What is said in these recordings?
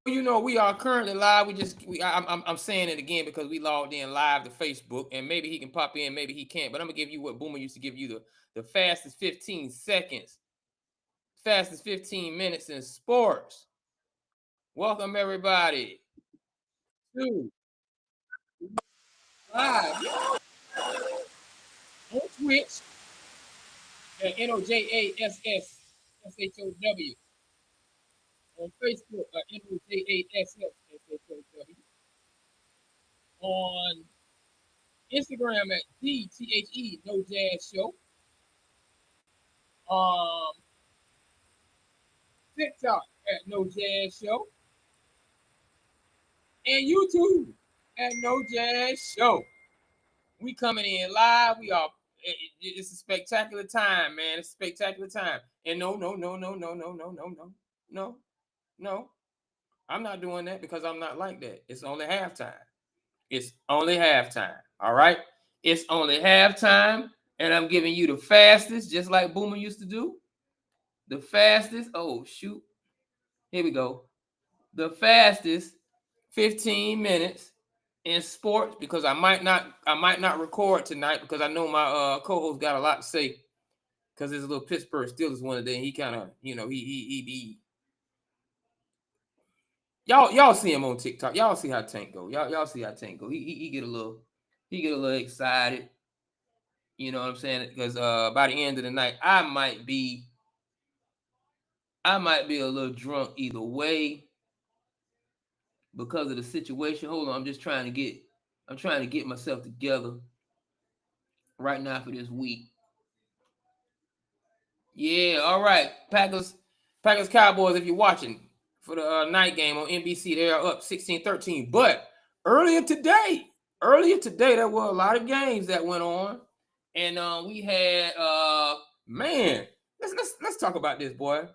you know, we are currently live. I'm saying it again because we logged in live to Facebook, and maybe he can pop in, maybe he can't. But I'm gonna give you what Boomer used to give you the fastest 15 seconds, fastest 15 minutes in sports. Welcome everybody to live on Twitch at NOJASSSHOW, on Facebook at NOJASSSHOW, on Instagram at DTHE No Jazz Show, um, TikTok at No Jazz Show, and YouTube at No Jazz Show. We coming in live. It's a spectacular time, man. It's a spectacular time. And no. I'm not doing that because I'm not like that. It's only halftime. It's only halftime. All right. It's only halftime. And I'm giving you the fastest, just like Boomer used to do. The fastest. Oh, shoot. Here we go. The fastest 15 minutes in sports, because I might not record tonight because I know my co-host got a lot to say because there's a little Pittsburgh Steelers one today. And he kind of, he y'all see him on TikTok. Y'all see how Tank go. Y'all see how Tank go. He get a little excited. You know what I'm saying? Because by the end of the night, I might be a little drunk either way because of the situation. Hold on, I'm trying to get myself together right now for this week. Yeah, all right. Packers Cowboys, if you're watching for the night game on NBC, they are up 16-13. But earlier today, there were a lot of games that went on. And we had man, let's talk about this, boy.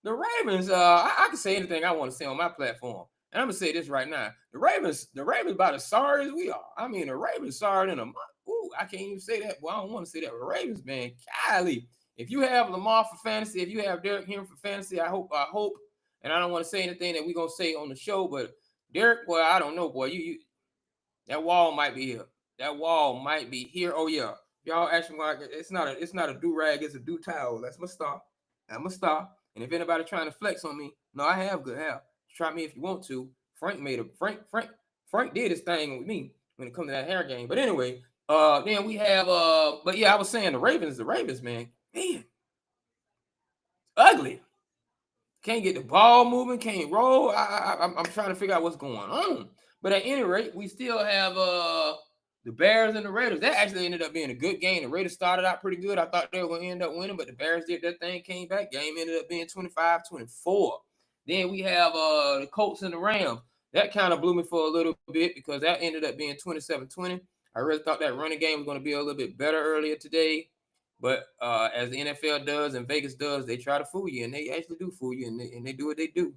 The Ravens, I can say anything I want to say on my platform. And I'm gonna say this right now. The Ravens about as sorry as we are. I mean, the Ravens sorry in a month. Ooh, I can't even say that. Well, I don't want to say that. The Ravens, man, golly. If you have Lamar for fantasy, if you have Derrick Henry for fantasy, I hope, and I don't want to say anything that we're gonna say on the show, but Derrick, boy, I don't know, boy. You that wall might be here. That wall might be here. Oh yeah. Y'all actually, it's not a do-rag, it's a do towel. That's my star. I'm a star. And if anybody trying to flex on me, no, I have good hair. Try me if you want to. Frank did his thing with me when it comes to that hair game. But anyway, then we have but yeah, I was saying the Ravens, man, ugly. Can't get the ball moving, can't roll. I'm trying to figure out what's going on. But at any rate, we still have the Bears and the Raiders. That actually ended up being a good game. The Raiders started out pretty good. I thought they were going to end up winning, but the Bears did that thing, came back. Game ended up being 25-24. Then we have the Colts and the Rams. That kind of blew me for a little bit because that ended up being 27-20. I really thought that running game was going to be a little bit better earlier today. But as the NFL does and Vegas does, they try to fool you, and they actually do fool you, and they do what they do.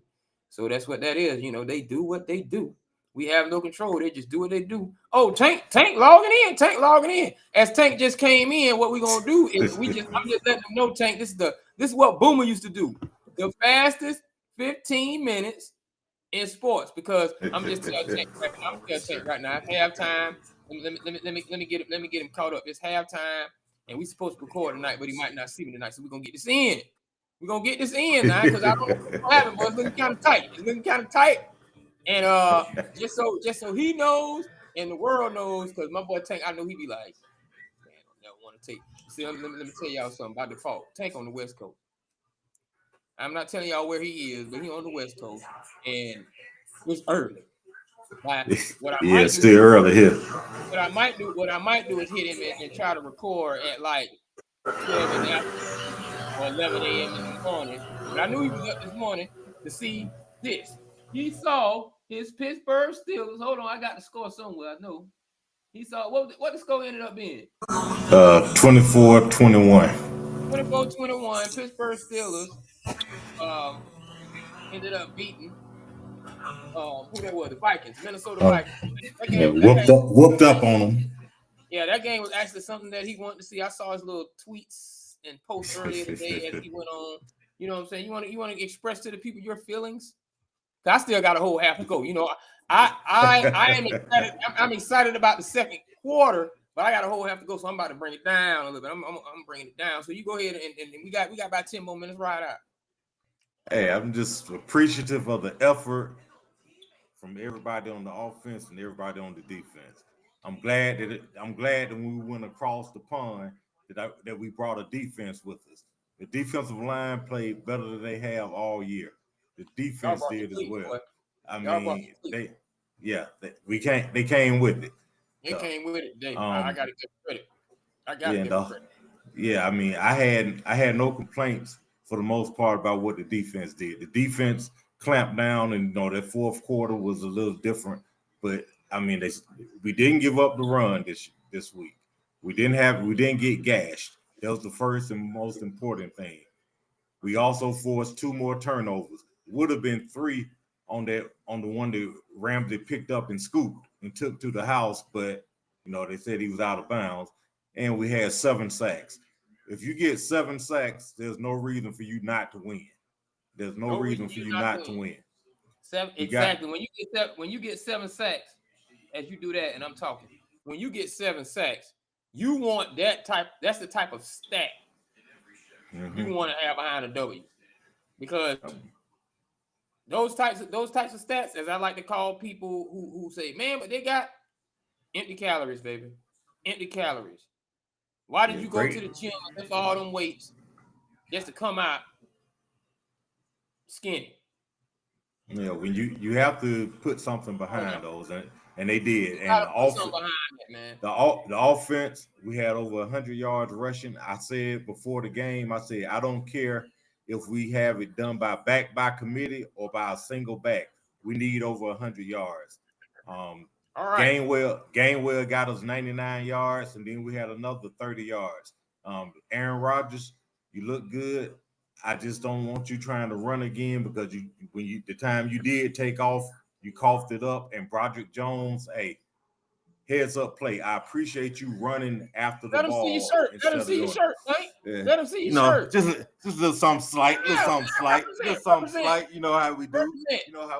So that's what that is. You know, they do what they do. We have no control. They just do what they do. Oh, Tank logging in. Tank logging in. As Tank just came in, what we gonna do is I'm just letting them know, Tank. This is what Boomer used to do. The fastest 15 minutes in sports, because I'm just telling Tank right now. Halftime. Let me get him caught up. It's halftime, and we supposed to record tonight, but he might not see me tonight, so we're gonna get this in. We're gonna get this in now because I don't know what's gonna happen, but it's looking kind of tight. And just so he knows and the world knows, because my boy Tank, I know he be like, man, I don't never want to take. See, let me tell y'all something by default. Tank on the West Coast. I'm not telling y'all where he is, but he on the West Coast, and it's early. But what I Yeah, might do, still early here. what I might do is hit him and try to record at like 12 in the afternoon or 11 a.m. in the morning. But I knew he was up this morning to see this. He saw his Pittsburgh Steelers. Hold on, I got the score somewhere. I know. He saw what the score ended up being. 24-21. 24-21. Pittsburgh Steelers um ended up beating who that was, the Vikings, Minnesota Vikings. That Yeah, game whooped up on them. Yeah, that game was actually something that he wanted to see. I saw his little tweets and posts earlier today as he went on. You know what I'm saying? You want to express to the people your feelings, I still got a whole half to go. You know, I am excited. I'm excited about the second quarter, but I got a whole half to go, so I'm about to bring it down a little bit. I'm bringing it down. So you go ahead and we got about 10 more minutes right out. Hey, I'm just appreciative of the effort from everybody on the offense and everybody on the defense. I'm glad that when we went across the pond that we brought a defense with us. The defensive line played better than they have all year. The defense did as well. Boy. I mean, they came with it. They came with it. I got to give credit. I got to give credit. Yeah, I mean, I had no complaints for the most part about what the defense did. The defense clamped down, and that fourth quarter was a little different. But I mean, we didn't give up the run this week. We didn't get gashed. That was the first and most important thing. We also forced 2 more turnovers. Would have been 3 on the one that Ramsey picked up and scooped and took to the house, but they said he was out of bounds. And we had 7 sacks. If you get 7 sacks, there's no reason for you not to win. There's no reason for you not to win. Exactly. When you get 7 sacks, as you do that, and I'm talking, when you get 7 sacks, you want that type. That's the type of stat you want to have behind a W, because those types of stats, as I like to call people who say, man, but they got empty calories, baby, empty calories. Why did you go to the gym and lift all them weights just to come out skinny? Yeah, when you have to put something behind those, and they did. And the offense, we had over 100 yards rushing. I said before the game, I don't care if we have it done by committee or by a single back. We need over 100 yards. All right. Gainwell got us 99 yards, and then we had another 30 yards. Aaron Rodgers, you look good. I just don't want you trying to run again, because the time you did take off, you coughed it up. And Broderick Jones, hey, heads up play. I appreciate you running after the ball. Let him see your shirt, right? Yeah. Let him see your shirt. Just something slight, just something slight. You know how we do.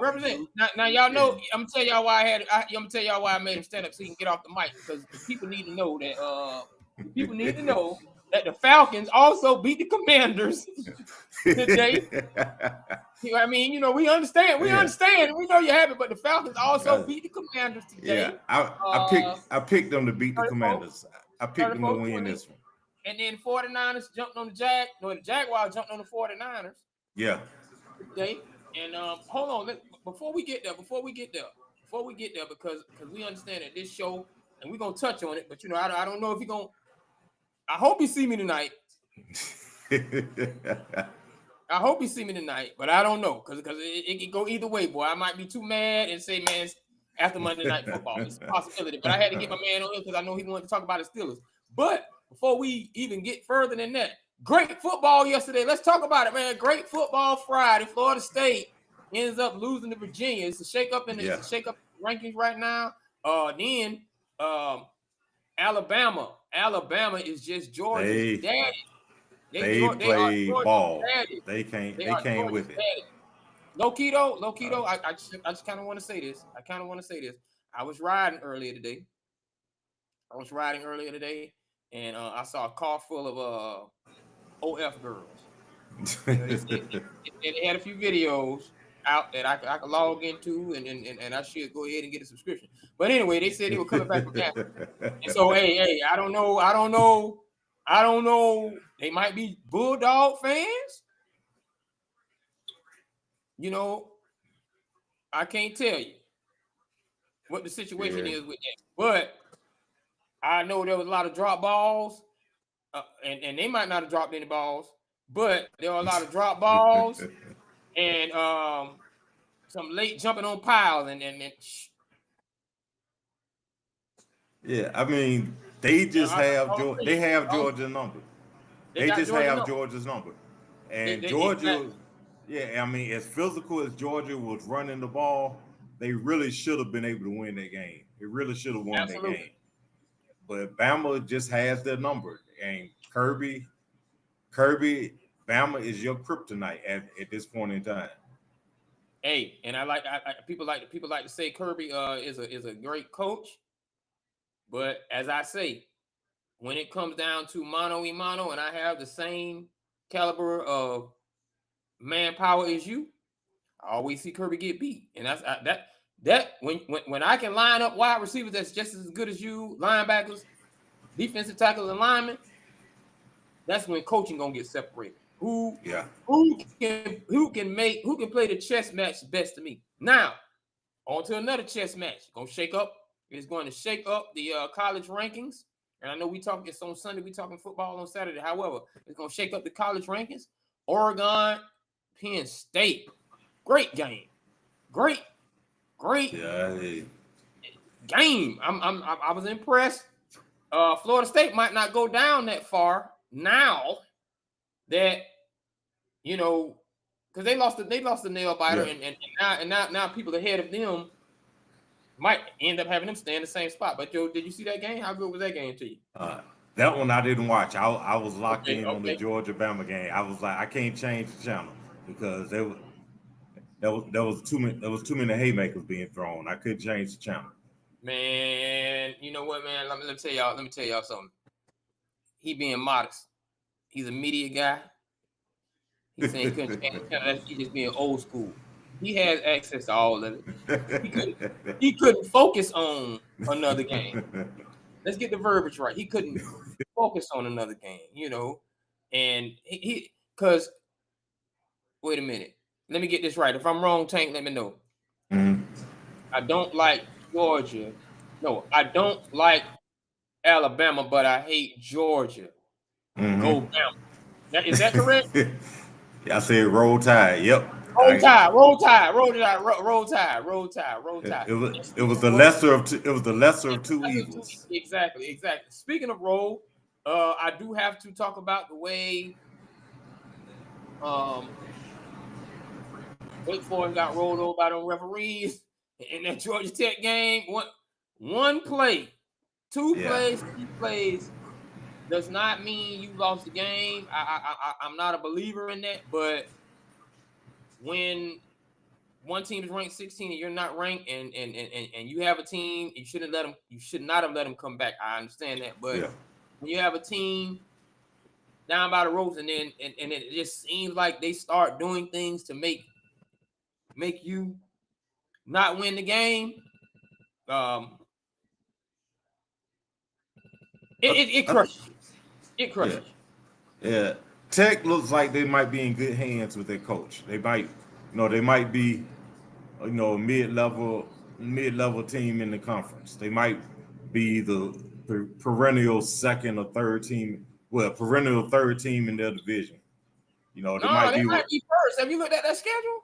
Represent. Now y'all know. I'm gonna tell y'all why I made him stand up so he can get off the mic, because people need to know that the Falcons also beat the Commanders today. I mean, we understand. We understand. We know you're happy, but the Falcons also beat the Commanders today. Yeah, I picked them to beat the Commanders. I picked them to win this one. And then 49ers jumped on the Jaguars jumped on the 49ers. Yeah. Today. And hold on, before we get there, because we understand that this show, and we're gonna touch on it, but I don't know if you're gonna. I hope you see me tonight. I hope you see me tonight, but I don't know, because it can go either way, boy. I might be too mad and say, man, it's after Monday Night Football. It's a possibility, but I had to get my man on here because I know he wanted to talk about the Steelers. But before we even get further than that, great football yesterday. Let's talk about it, man. Great football Friday. Florida State ends up losing to Virginia. It's a shake-up in the rankings right now. Then Alabama is just Georgia's daddy. They play ball. Daddy. They came with it. Low key though. I just kind of want to say this. I was riding earlier today. And I saw a car full of OF girls. They had a few videos out that I could log into, and I should go ahead and get a subscription. But anyway, they said they were coming back from Canada. And so, hey, I don't know. They might be Bulldog fans. I can't tell you what the situation is with that. But I know there was a lot of drop balls, and they might not have dropped any balls, but there were a lot of drop balls and some late jumping on piles and yeah, I mean, they just have Georgia's number. They just have Georgia's number. And Georgia, yeah, I mean, as physical as Georgia was running the ball, they really should have been able to win that game. They really should have won that game. But Bama just has their number. And Kirby, Bama is your kryptonite at this point in time. Hey, and people like to say Kirby is a great coach, but as I say, when it comes down to mano a mano, and I have the same caliber of manpower as you, I always see Kirby get beat, and that when I can line up wide receivers that's just as good as you, linebackers, defensive tackles, and linemen, that's when coaching gonna get separated. Who can play the chess match best to me? Now, on to another chess match. It's going to shake up the college rankings. And I know it's on Sunday, we talking football on Saturday. However, it's gonna shake up the college rankings. Oregon, Penn State. Great game. Great game. I was impressed. Florida State might not go down that far now that, you know, because they lost the nail biter, and now people ahead of them might end up having them stay in the same spot. But did you see that game? How good was that game to you? That one I didn't watch. I was locked in on the Georgia-Bama game. I was like, I can't change the channel because there was too many haymakers being thrown. I couldn't change the channel. Man, you know what, man? Let me tell y'all something. He being modest. He's a media guy. He's saying he's just being old school. He has access to all of it. He couldn't focus on another game. Let's get the verbiage right. He couldn't focus on another game, you know. And because wait a minute. Let me get this right. If I'm wrong, Tank, let me know. Mm-hmm. I don't like Georgia. No, I don't like Alabama, but I hate Georgia. Mm-hmm. Go Bama. Is that correct? I said roll tide. Yep. Roll tide. It was the lesser of two evils. Exactly. Speaking of roll, I do have to talk about the way Wake Forest got rolled over by the referees in that Georgia Tech game. One play, two plays, three plays does not mean you lost the game. I'm not a believer in that, but when one team is ranked 16 and you're not ranked, and you have a team, you should not have let them come back. I understand that, but when you have a team down by the ropes, and it just seems like they start doing things to make you not win the game. It crushes you. It crushes you. Yeah. Tech looks like they might be in good hands with their coach. They might be, a mid-level team in the conference. They might be the perennial second or third team. Well, perennial third team in their division. They might be first. Have you looked at that schedule?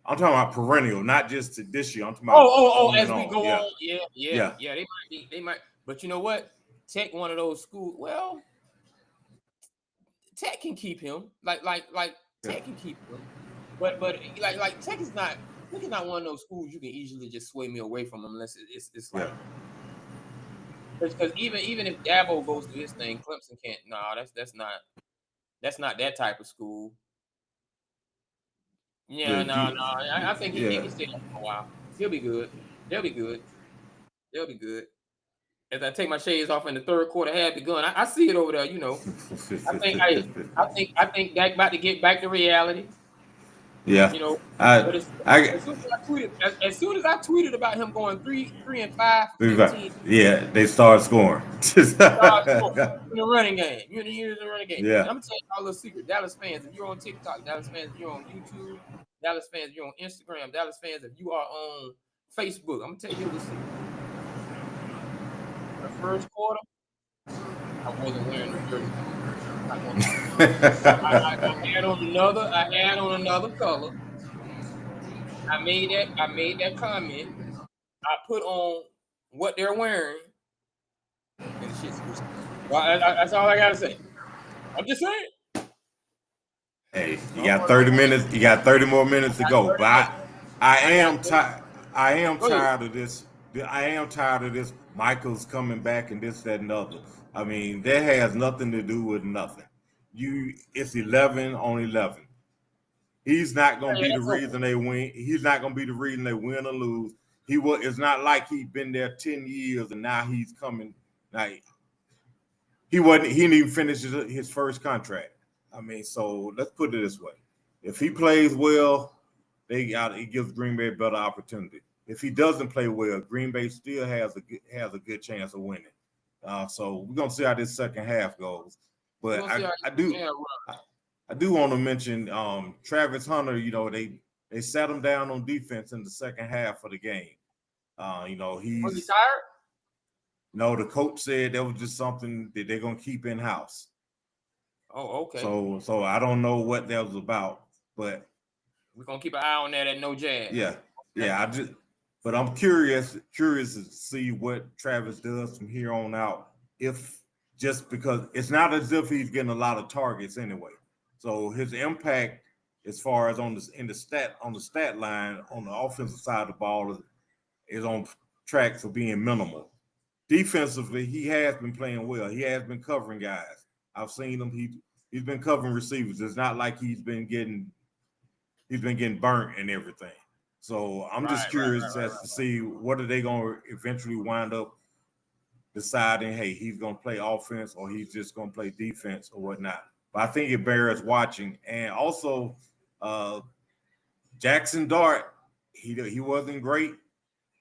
I'm talking about perennial, not just to this year. I'm talking about as we go on. Yeah. They might. But you know what? Tech, one of those schools. Well, Tech can keep him. Like Tech can keep him. But like Tech is not one of those schools you can easily just sway me away from them unless it's like. Because even if Dabo goes to his thing, Clemson can't. No, that's not that type of school. Yeah, no. I think he can stay there for a while. He'll be good. They'll be good. As I take my shades off in the third quarter, had begun. I see it over there. I think Dak about to get back to reality. Yeah. As soon as I tweeted about him going 3-5, 15, they started scoring. In the running game. You're in the running game. Yeah. I'm gonna tell you all a little secret. Dallas fans, if you're on TikTok, Dallas fans, if you're on YouTube, Dallas fans, if you're on Instagram, Dallas fans, if you are on Facebook, I'm gonna tell you this secret. The first quarter, I wasn't wearing the jersey. I had on another color. I made that comment. I put on what they're wearing, and the shit's well, that's all I gotta say. I'm just saying. Hey, you got 30 minutes. You got 30 more minutes to go. But I am tired of this. I am tired of this. Michael's coming back and this, that, and the other. I mean, that has nothing to do with nothing. It's 11 on 11. He's not going to be the reason they win. He's not going to be the reason they win or lose. It's not like he's been there 10 years and now he's coming. Like he didn't even finish his first contract. I mean, so let's put it this way. If he plays well, it gives Green Bay a better opportunity. If he doesn't play well, Green Bay still has a good chance of winning. So we're gonna see how this second half goes. But I do want to mention Travis Hunter. You know, they sat him down on defense in the second half of the game. You know, was he tired? No, the coach said that was just something that they're gonna keep in house. Oh, okay. So I don't know what that was about, but we're gonna keep an eye on that at No Jazz. Yeah. But I'm curious to see what Travis does from here on out. Just because it's not as if he's getting a lot of targets anyway. So his impact, as far as on the stat line on the offensive side of the ball, is on track for being minimal. Defensively, he has been playing well. He has been covering guys. I've seen him. He's been covering receivers. It's not like he's been getting burnt and everything. So I'm just curious to see what are they going to eventually wind up deciding, hey, he's going to play offense or he's just going to play defense or whatnot. But I think it bears watching. And also Jackson Dart, he wasn't great.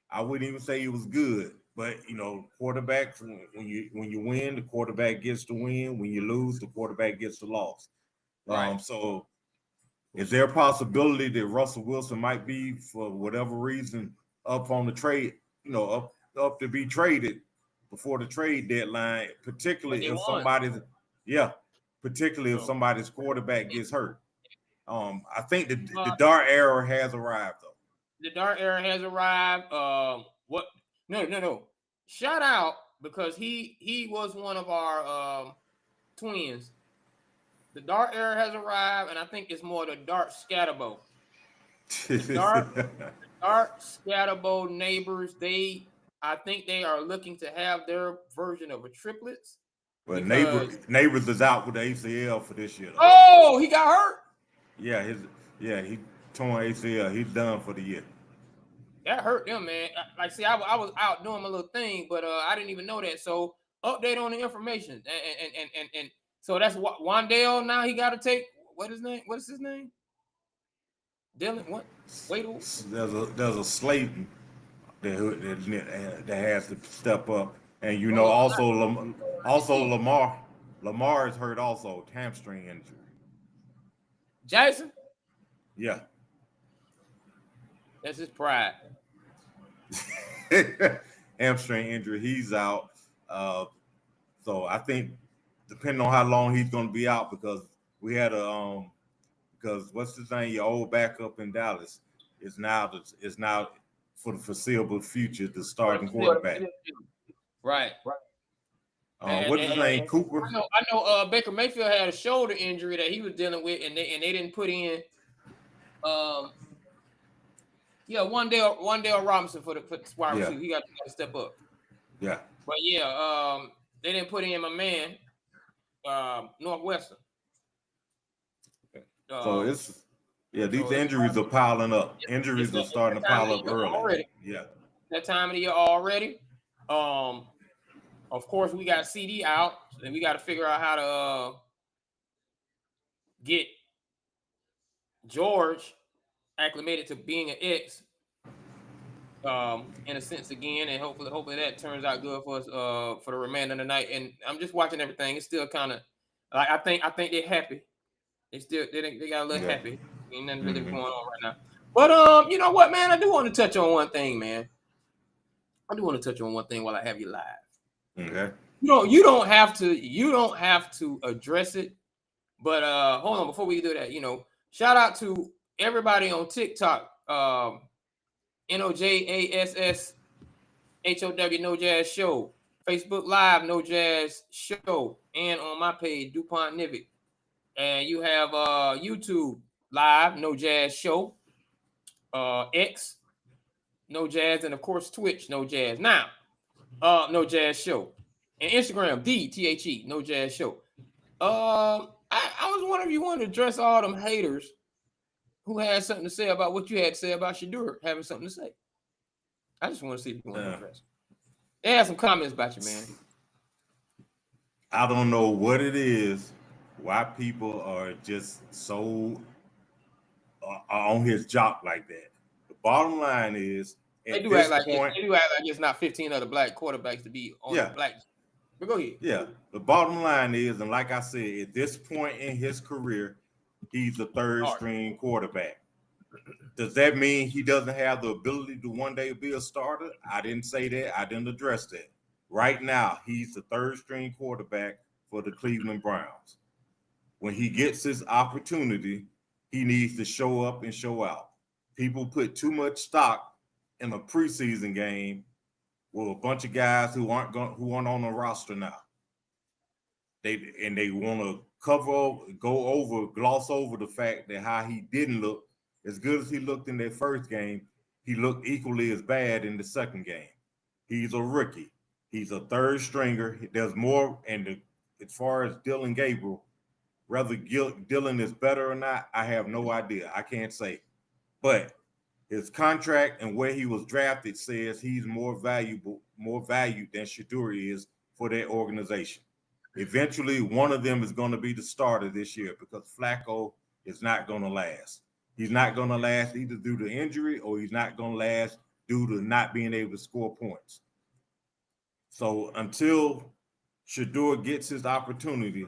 I wouldn't even say he was good. But, you know, quarterbacks, when you win, the quarterback gets to win. When you lose, the quarterback gets the loss. Right. So is there a possibility that Russell Wilson might be, for whatever reason, up on the trade, you know, up to be traded before the trade deadline, particularly if somebody's quarterback gets hurt? I think the Dart era has arrived, though. The Dart era has arrived. No. Shout out, because he was one of our twins. The Dart era has arrived, and I think it's more the Dart Scatterbo. Dart Scatterbo neighbors, I think they are looking to have their version of a triplets. But neighbors is out with the ACL for this year, though. Oh, he got hurt? He torn ACL. He's done for the year. That hurt them, man. Like, see, I was out doing my little thing, but I didn't even know that. So update on the information, and so that's what Wandale now he got to take. What is his name? Dylan. What? Wait. There's a Slayton that has to step up, and you know also Lamar is hurt also, hamstring injury. Jackson. Yeah. That's his pride. Hamstring injury, he's out. So I think depending on how long he's going to be out, because we had because what's his name? Your old backup in Dallas is now for the foreseeable future the starting quarterback. Right. What's his name? Cooper. I know. Baker Mayfield had a shoulder injury that he was dealing with, and they didn't put in. Wandale Robinson for the wide receiver. He got to step up. Yeah. But they didn't put in my man, Northwestern. So these injuries are piling up. Injuries are starting to pile up early. Already. Yeah. That time of the year already. Of course, we got CD out, and we got to figure out how to get George acclimated to being an X, in a sense again, and hopefully that turns out good for us for the remainder of the night. And I'm just watching everything. It's still kind of like I think they're happy. They got a little happy. Ain't nothing really going on right now. But you know what, man? I do want to touch on one thing, man. I do want to touch on one thing while I have you live. Okay. You don't have to address it. But hold on, before we do that, shout out to everybody on TikTok, NOJASSHOW, No Jazz Show, Facebook Live, No Jazz Show, and on my page, DuPont Nivic. And you have YouTube Live, No Jazz Show, X, No Jazz, and of course Twitch, No Jazz. Now, No Jazz Show, and Instagram, THE, No Jazz Show. I was wondering if you wanted to address all them haters who has something to say about what you had to say about Shedeur having something to say. I just want to see if you want to address. They had some comments about you, man. I don't know what it is, why people are just so on his jock like that. The bottom line is, they do act like it's not 15 other black quarterbacks to be on the black. But go ahead. Yeah, the bottom line is, and like I said, at this point in his career, he's a third string quarterback. Does that mean he doesn't have the ability to one day be a starter? I didn't say that. I didn't address that. Right now, he's the third string quarterback for the Cleveland Browns. When he gets his opportunity, he needs to show up and show out. People put too much stock in a preseason game with a bunch of guys who aren't on the roster now. They want to gloss over the fact that how he didn't look as good as he looked in that first game. He looked equally as bad in the second game. He's a rookie. He's a third stringer. There's more. And as far as Dillon Gabriel, whether Dillon is better or not, I have no idea. I can't say. But his contract and where he was drafted says he's more valued than Shedeur is for that organization. Eventually, one of them is going to be the starter this year because Flacco is not going to last. He's not going to last either due to injury or he's not going to last due to not being able to score points. So until Shedeur gets his opportunity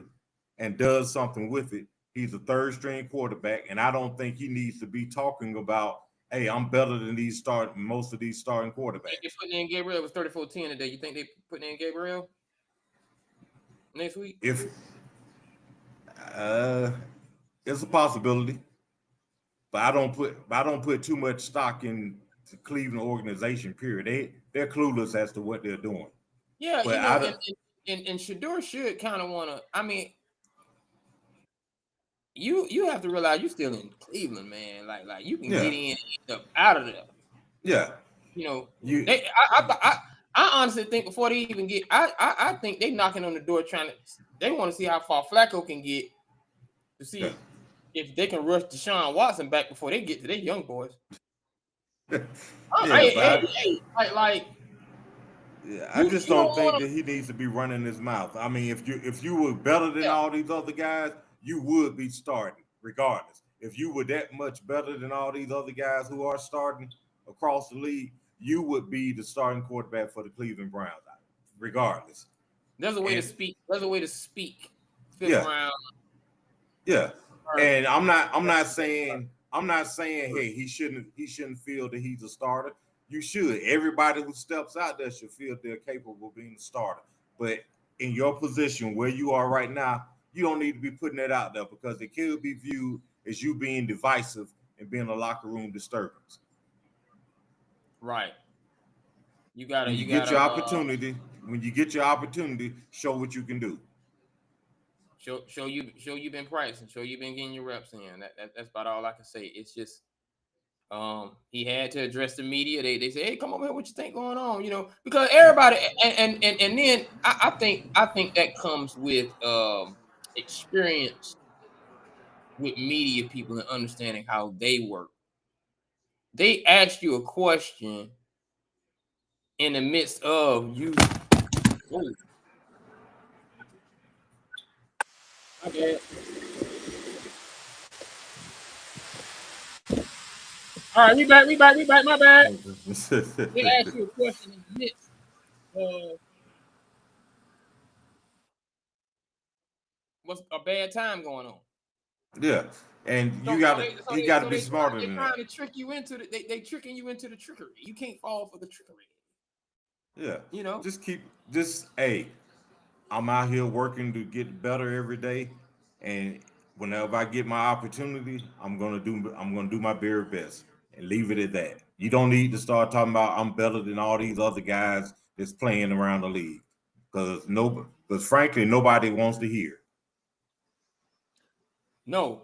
and does something with it, he's a third string quarterback, and I don't think he needs to be talking about, hey, I'm better than most of these starting quarterbacks. They're putting in Gabriel. It was 34-10 today. You think they putting in Gabriel next week? If it's a possibility, but I don't put too much stock in the Cleveland organization. Period. They're clueless as to what they're doing. Yeah, but and Shedeur should kind of want to. I mean, you have to realize you're still in Cleveland, man. Like you can get in and out of there. Yeah. I honestly think before they even get, I think they knocking on the door they want to see how far Flacco can get to see if they can rush Deshaun Watson back before they get to their young boys. I just don't think that he needs to be running his mouth. I mean, if you were better than all these other guys, you would be starting regardless. If you were that much better than all these other guys who are starting across the league, you would be the starting quarterback for the Cleveland Browns, regardless. There's a way to speak. There's a way to speak. Round. Yeah. And I'm not saying, hey, he shouldn't feel that he's a starter. You should. Everybody who steps out there should feel they're capable of being a starter. But in your position where you are right now, you don't need to be putting that out there because it could be viewed as you being divisive and being a locker room disturbance. Right. You get your opportunity. When you get your opportunity, show what you can do. Show you've been practicing. Show you've been getting your reps in. That's about all I can say. It's just he had to address the media. They say, hey, come over here, what you think going on? Because everybody and then I think that comes with experience with media people and understanding how they work. They ask you a question in the midst of you. Ooh. Okay. All right, we back. My bad. They ask you a question in the midst of what's a bad time going on. Yeah, and you gotta be smarter than that. They're trying to trick you into they tricking you into the trickery. You can't fall for the trickery. Yeah, hey, I'm out here working to get better every day, and whenever I get my opportunity, I'm gonna do my very best and leave it at that. You don't need to start talking about I'm better than all these other guys that's playing around the league because frankly nobody wants to hear. No.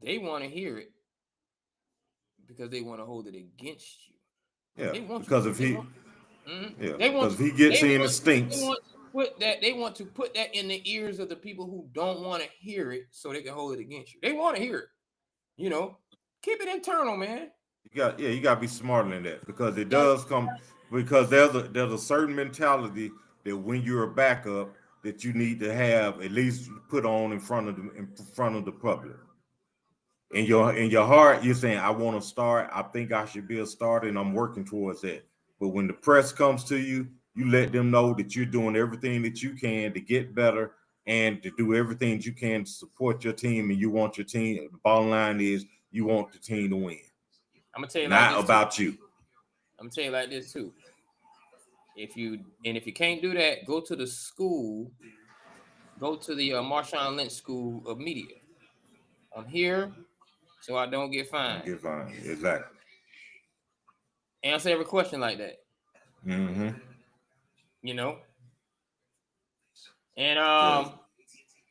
They want to hear it because they want to hold it against you. Yeah, because if he gets in the stinks. put that in the ears of the people who don't want to hear it, so they can hold it against you. They want to hear it. You know, keep it internal, man. You got to be smarter than that, because it does come, because there's a certain mentality that when you're a backup that you need to have at least put on in front of the public. In your heart, you're saying, I want to start. I think I should be a starter, and I'm working towards that. But when the press comes to you, you let them know that you're doing everything that you can to get better and to do everything that you can to support your team, and you want your team. The bottom line is you want the team to win. I'm gonna tell you not like about you. I'm gonna tell you like this too. If you can't do that, go to the school. Go to the Marshawn Lynch School of Media. I'm here so I don't get fined. Exactly. Answer every question like that. Mm-hmm. You know. And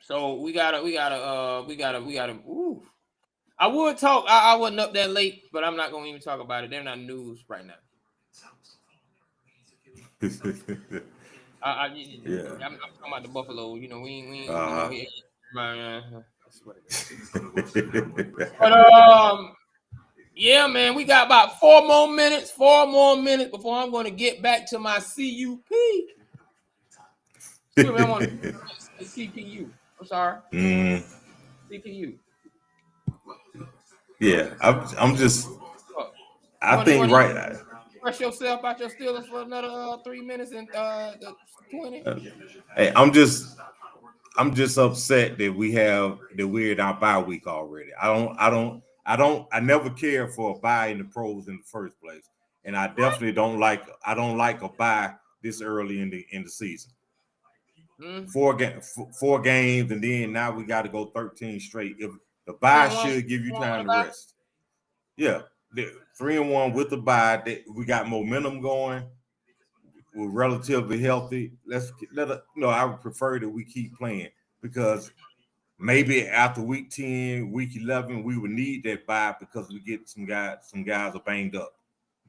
so we gotta. Ooh. I would talk. I wasn't up that late, but I'm not gonna even talk about it. They're not news right now. I'm talking about the Buffalo. You know, we that's what it is. But yeah, man, we got about 4 more minutes before I'm going to get back to my CUP. Excuse me, I want to CPU. I'm sorry. CPU. Yeah, I'm just. I think right. Press yourself out your Steelers for another 3 minutes and 20. Hey, I'm just upset that we're in our bye week already. I never cared for a bye in the pros in the first place, and I definitely don't like a bye this early in the season. 4 games, and then now we got to go 13 straight. If the bye should give you time to rest. Yeah, 3-1 with the bye. We got momentum going. We're relatively healthy. I would prefer that we keep playing, because maybe after week 10, week 11, we would need that bye because we get some guys are banged up.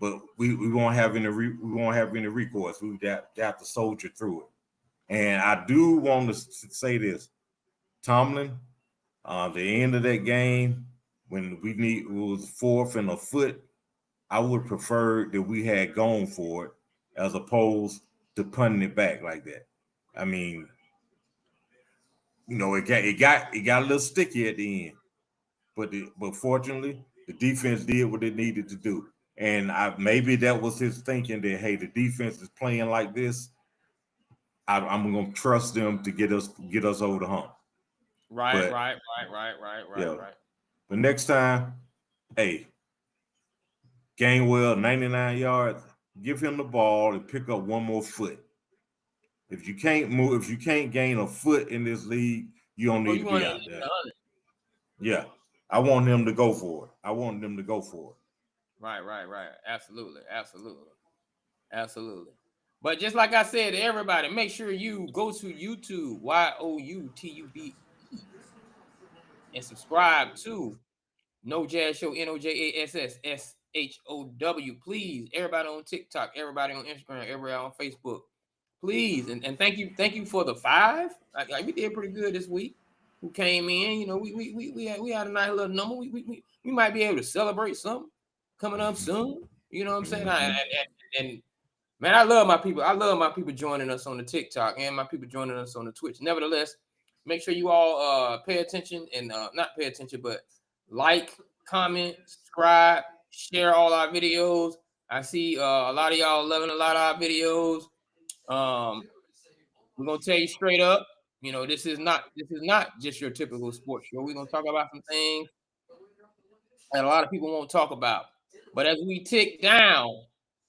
But we won't have any recourse. We have to soldier through it. And I do want to say this, Tomlin, the end of that game when it was 4th and a foot, I would prefer that we had gone for it as opposed to punting it back like that. I mean, it got a little sticky at the end, but fortunately the defense did what it needed to do, and maybe that was his thinking that, hey, the defense is playing like this. I'm gonna trust them to get us over the hump. Right. But next time, hey, Gainwell, 99 yards, give him the ball and pick up one more foot. If you can't gain a foot in this league, you don't need to be out there. Yeah, I want him to go for it. Right. Absolutely. But just like I said to everybody, make sure you go to YouTube, YOUTUBE, and subscribe to No Jazz Show, NOJASSSHOW. Please, everybody on TikTok, everybody on Instagram, everybody on Facebook. Please, and thank you for the 5. Like we did pretty good this week. Who came in? You know, we had a nice little number. We might be able to celebrate something coming up soon. You know what I'm saying? And man, I love my people. I love my people joining us on the TikTok and my people joining us on the Twitch. Nevertheless, make sure you all pay attention and not pay attention, but like, comment, subscribe, share all our videos. I see a lot of y'all loving a lot of our videos. We're gonna tell you straight up, you know, this is not just your typical sports show. We're gonna talk about some things that a lot of people won't talk about. But as we tick down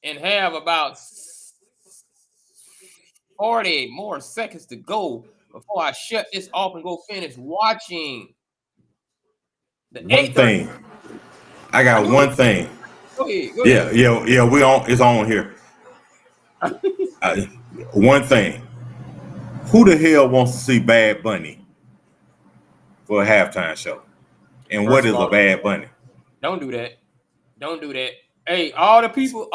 and have about 40 more seconds to go before I shut this off and go finish watching the one thing. I got one thing. Go ahead. Yeah. We on. It's on here. One thing. Who the hell wants to see Bad Bunny for a halftime show? And what is a Bad Bunny? Don't do that. Hey, all the people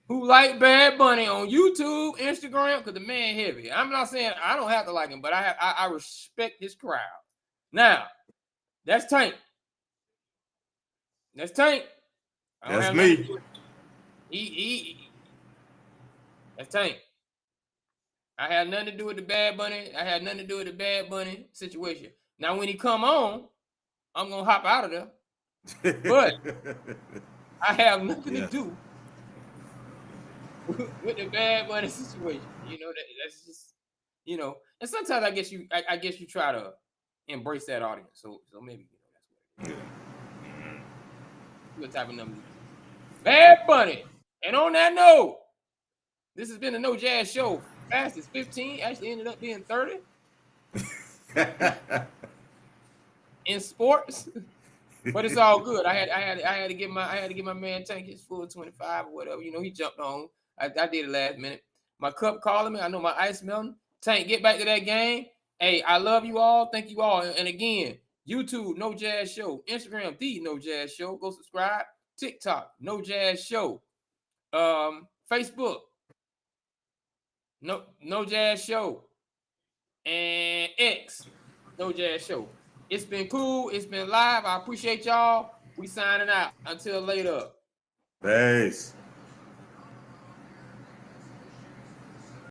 who like Bad Bunny on YouTube, Instagram, because the man heavy. I'm not saying I don't have to like him, but I respect this crowd. Now, that's Tank. That's Tank. That's me. That's Tank. I had nothing to do with the Bad Bunny. I had nothing to do with the Bad Bunny situation. Now, when he come on, I'm gonna hop out of there. But I have nothing to do with the Bad Bunny situation. You know, that's just, you know. And sometimes I guess you try to embrace that audience. So maybe that's what it is. What type of number? Bad Bunny. And on that note, this has been the No Jazz Show. Fastest 15 actually ended up being 30 in sports, but it's all good. I had to give my man Tank his full 25 or whatever. You know, he jumped on. I did it last minute. My cup calling me. I know my ice melting. Tank, get back to that game. Hey, I love you all. Thank you all. And again, YouTube No Jazz Show, Instagram The No Jazz Show. Go subscribe. TikTok No Jazz Show. Facebook No Jazz Show, and X No Jazz Show. It's been cool. It's been live. I appreciate y'all. We signing out. Until later. Peace.